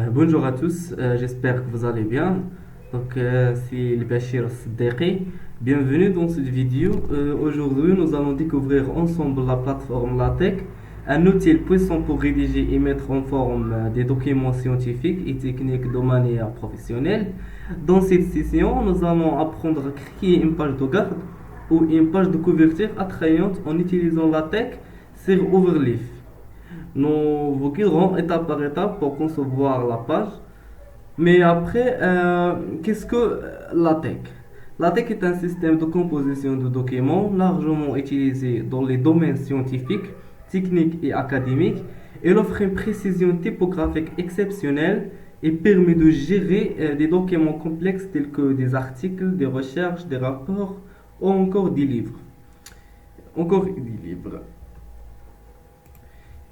Bonjour à tous, j'espère que vous allez bien. C'est le Bachir Siddiqui. Bienvenue dans cette vidéo. Aujourd'hui, nous allons découvrir ensemble la plateforme LaTeX, un outil puissant pour rédiger et mettre en forme des documents scientifiques et techniques de manière professionnelle. Dans cette session, nous allons apprendre à créer une page de garde ou une page de couverture attrayante en utilisant LaTeX sur Overleaf. Nous vous guiderons étape par étape pour concevoir la page. Mais après, qu'est-ce que LaTeX? LaTeX est un système de composition de documents largement utilisé dans les domaines scientifiques, techniques et académiques. Il offre une précision typographique exceptionnelle et permet de gérer des documents complexes tels que des articles, des recherches, des rapports ou encore des livres. Encore des livres.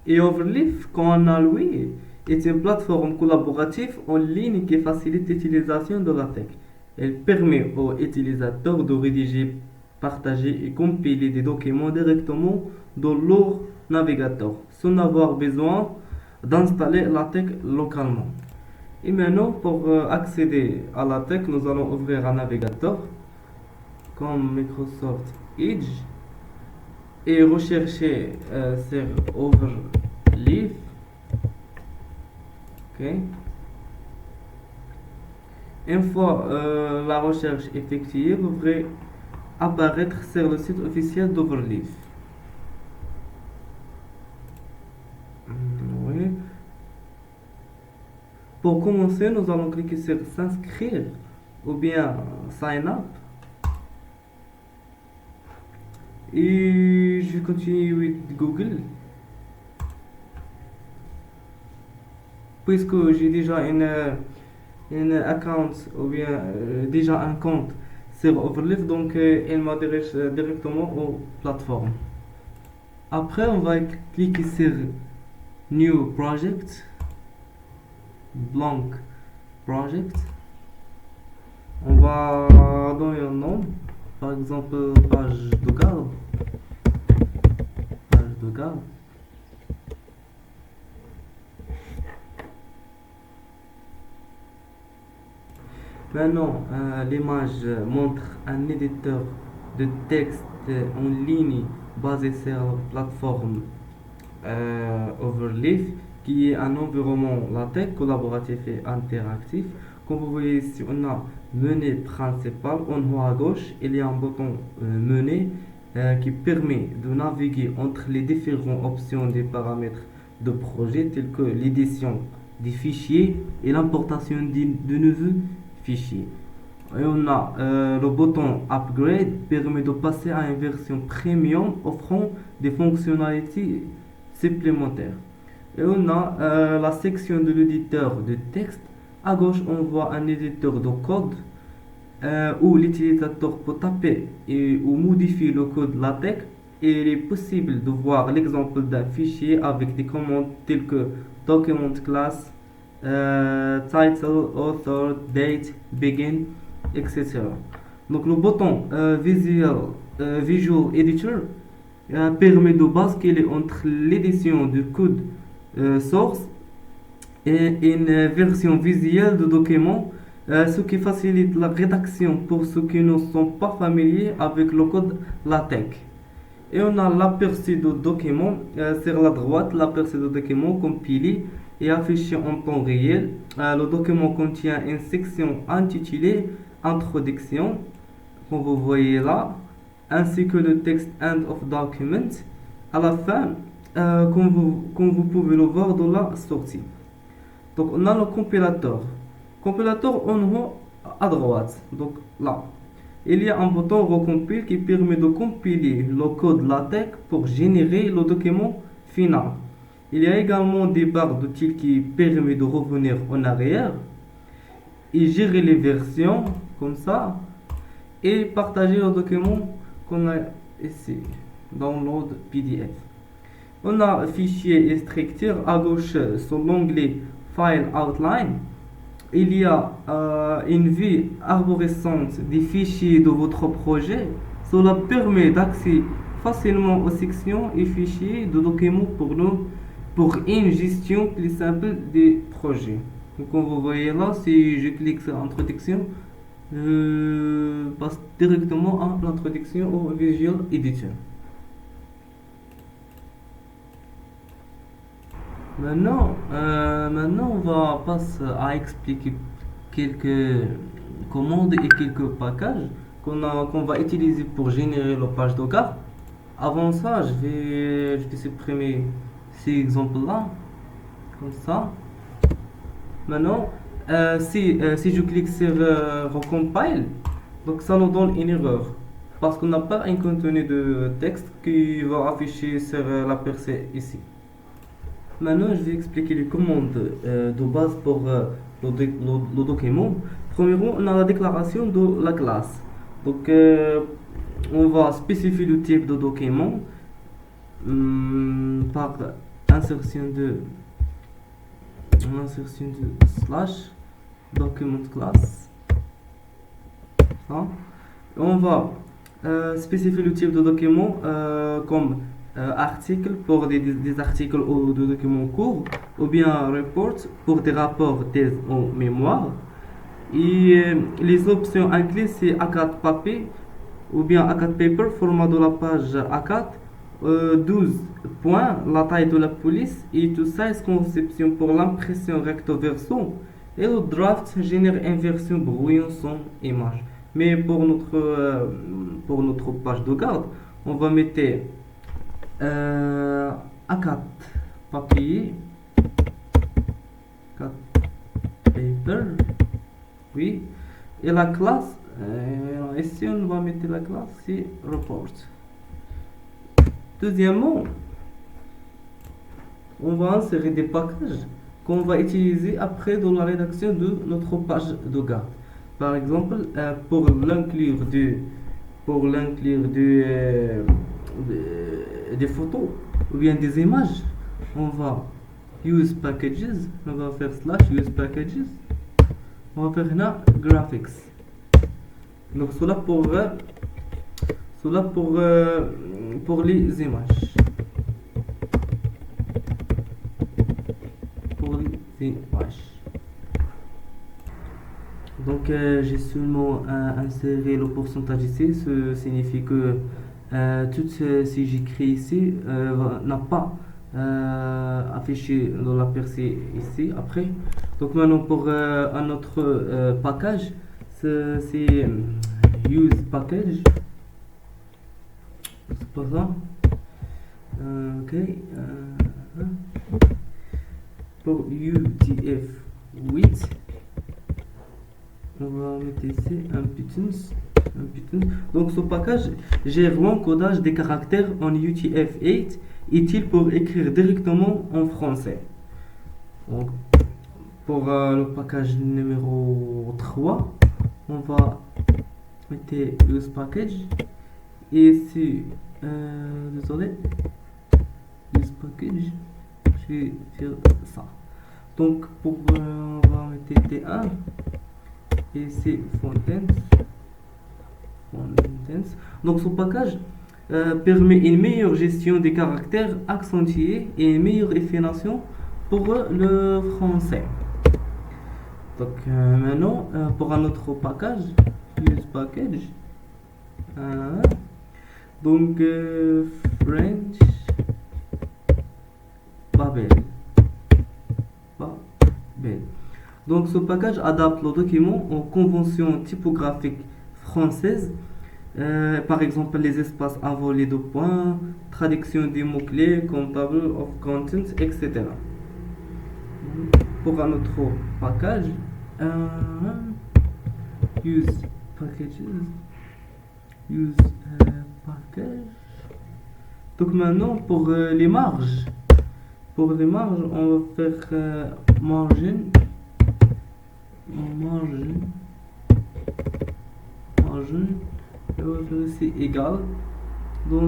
Et Overleaf, quand on a lui, est une plateforme collaborative en ligne qui facilite l'utilisation de la tech. Elle permet aux utilisateurs de rédiger, partager et compiler des documents directement dans leur navigateur, sans avoir besoin d'installer la tech localement. Et maintenant, pour accéder à la tech, nous allons ouvrir un navigateur comme Microsoft Edge et rechercher sur Overleaf. Ok. Une fois la recherche effectuée, vous devrait apparaître sur le site officiel d'Overleaf. Oui. Pour commencer, nous allons cliquer sur s'inscrire ou bien sign up. Et je continue avec Google. Puisque j'ai déjà une account ou bien déjà un compte sur Overleaf, donc elle m'a dirige directement aux plateformes. Après, on va cliquer sur New Project, Blank Project. On va donner un nom, par exemple page de garde. Page de garde. Maintenant, l'image montre un éditeur de texte en ligne basé sur la plateforme Overleaf, qui est un environnement LaTeX collaboratif et interactif. Comme vous voyez ici, on a menu principal en haut à gauche. Il y a un bouton menu qui permet de naviguer entre les différentes options des paramètres de projet tels que l'édition des fichiers et l'importation de nouveaux fichiers. Et on a le bouton Upgrade permet de passer à une version premium offrant des fonctionnalités supplémentaires. Et on a la section de l'éditeur de texte. À gauche, on voit un éditeur de code où l'utilisateur peut taper ou modifier le code LaTeX. Et il est possible de voir l'exemple d'un fichier avec des commandes telles que document class, title, author, date, begin, etc. Donc le bouton Visual Editor permet de basculer entre l'édition du code source et une version visuelle de document, ce qui facilite la rédaction pour ceux qui ne sont pas familiers avec le code LaTeX. Et on a l'aperçu de document sur la droite, l'aperçu de document compilé et affiché en temps réel. Le document contient une section intitulée Introduction, comme vous voyez là, ainsi que le texte End of Document à la fin, comme vous pouvez le voir dans la sortie. Donc on a le compilateur. Compilateur en haut à droite, donc là. Il y a un bouton Recompile qui permet de compiler le code LaTeX pour générer le document final. Il y a également des barres d'outils qui permettent de revenir en arrière et gérer les versions comme ça et partager le document qu'on a ici, Download PDF. On a fichier et structure à gauche sur l'onglet File Outline. Il y a une vue arborescente des fichiers de votre projet. Cela permet d'accéder facilement aux sections et fichiers de documents pour une gestion plus simple des projets. Donc comme vous voyez là, si je clique sur introduction, je passe directement à l'introduction au Visual Editor. Maintenant, on va passer à expliquer quelques commandes et quelques packages qu'on va utiliser pour générer la page de garde. Avant ça, je vais supprimer ces exemples-là, comme ça. Maintenant, si je clique sur Recompile, donc ça nous donne une erreur. Parce qu'on n'a pas un contenu de texte qui va afficher sur la percée ici. Maintenant, je vais expliquer les commandes de base pour le document. Premièrement, on a la déclaration de la classe. Donc, on va spécifier le type de document par insertion de slash document class. Ça. On va spécifier le type de document comme article pour des articles ou des documents courts, ou bien report pour des rapports, thèses en mémoire. Et les options incluses, c'est A4 papier ou bien A4 paper, format de la page A4, 12 points, la taille de la police, et tout ça est conception pour l'impression recto verso. Et le draft génère une version brouillon sans image. Mais pour notre page de garde, on va mettre A4 papier, 4 paper, oui, et la classe, ici on va mettre la classe, c'est report. Deuxièmement, on va insérer des packages qu'on va utiliser après dans la rédaction de notre page de garde. Par exemple, pour l'inclure des photos ou bien des images, on va use packages, on va faire slash use packages, on va faire là graphics. Donc cela pour les images. Donc j'ai seulement inséré le pourcentage ici, ce signifie que tout ce que j'écris ici n'a pas affiché dans la percée ici après. Donc maintenant pour un autre package, c'est use package, c'est pas ça. Ok, pour UTF-8, on va mettre ici un Python. Donc ce package gère l'encodage des caractères en UTF-8, utile pour écrire directement en français. Donc pour le package numéro 3, on va mettre use package, et ici désolé, use package, je vais faire ça. Donc pour on va mettre T1 et c'est Fontaine's. Donc ce package permet une meilleure gestion des caractères accentués et une meilleure effination pour le français. Donc maintenant pour un autre package, use package, donc French Babel. Donc ce package adapte le document aux conventions typographiques françaises, par exemple les espaces envolés de points, traduction des mots-clés, table of contents, etc. Pour un autre package, use packages, Donc maintenant pour les marges, on va faire margin, et on va faire ici égal. On va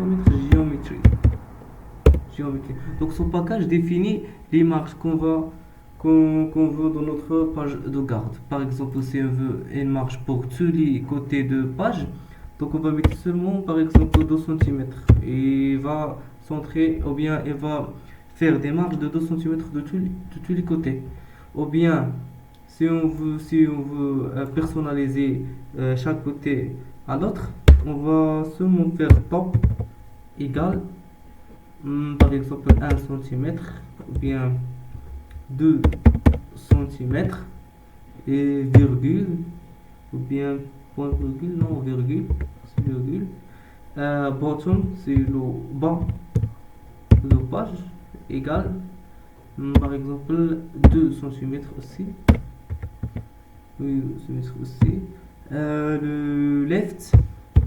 mettre géométrie. Donc ce package définit les marges qu'on veut dans notre page de garde. Par exemple, si on veut une marge pour tous les côtés de page, donc on va mettre seulement par exemple 2 cm, et il va centrer, ou bien il va faire des marges de 2 cm de tous les côtés. Ou bien, si on veut personnaliser chaque côté à l'autre, on va seulement faire top égal, par exemple 1 cm, ou bien 2 cm, et virgule, ou bien point virgule, non virgule, c'est virgule. Bottom, c'est le bas de page, égal, par exemple 2 cm aussi. Oui, 2 cm aussi. Le left,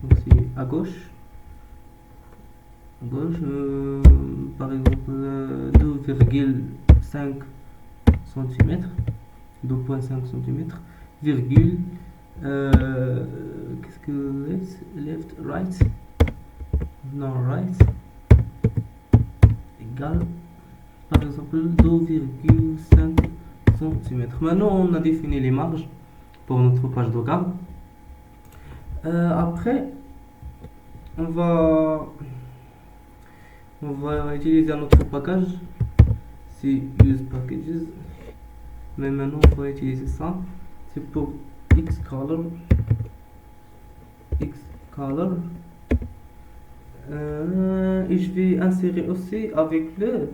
donc c'est à gauche. Gauche, par exemple 2,5 cm, 2,5 cm, virgule, qu'est-ce que left, right, non, right, égal, par exemple 2,5 cm. Maintenant, on a défini les marges pour notre page de garde. Après, on va, on va utiliser un autre package, c'est use packages. Mais maintenant, on va utiliser ça. C'est pour Xcolor. Xcolor. Et je vais insérer aussi avec le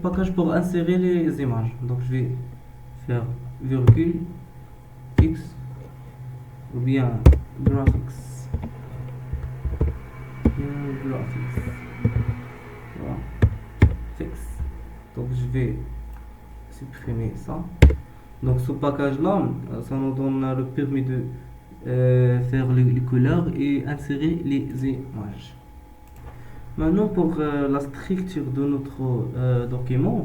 package pour insérer les images. Donc, je vais faire virgule X ou bien graphics. Graphics. Voilà. Fixe. Donc, je vais supprimer ça. Donc ce package là, ça nous donne le permis de faire les couleurs et insérer les images. Maintenant pour la structure de notre document,